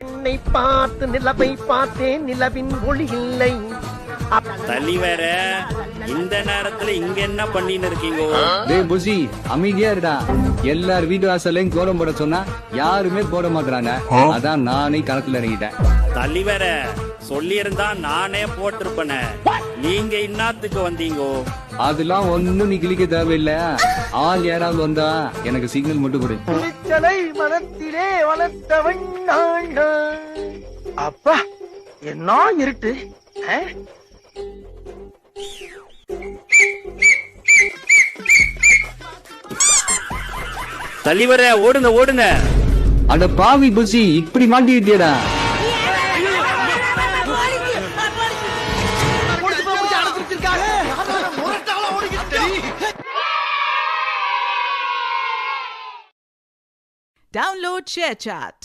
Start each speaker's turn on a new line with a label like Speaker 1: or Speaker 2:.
Speaker 1: என்னை பார்த்து நிலவை பார்த்தேன், நிலவின் ஒளி இல்லை.
Speaker 2: தலைவர இந்த நேரத்துல இங்க என்ன பண்ணின்னு இருக்கீங்க?
Speaker 3: டேய் புசி, அமைதியா இருடா. எல்லார் வீட்டு வாசலையும் கோலம் போட சொன்னா யாருமே போட மாட்டாங்க. அதான் நானே களத்துல இறங்கிட்டேன்.
Speaker 2: தலைவர சொல்லி இருந்தா நானே போட்டிருப்பேன. நீங்க இன்னாத்துக்கு வந்தீங்க?
Speaker 3: அதெல்லாம் ஒண்ணும் நீ கிளிக்க தேவையில்ல. ஆள் யாராவது வந்தா எனக்கு சிக்னல் மட்டும் கொடு.
Speaker 1: துணிச்சலை மனத்திலே வளர்த்தவன் நான். அப்பா என்ன இருட்டு.
Speaker 2: தலைவர ஓடுங்க ஓடுங்க.
Speaker 3: அட பாவி புசி, இப்படி மாட்டிக்கிட்டியடா.
Speaker 4: Download ShareChat.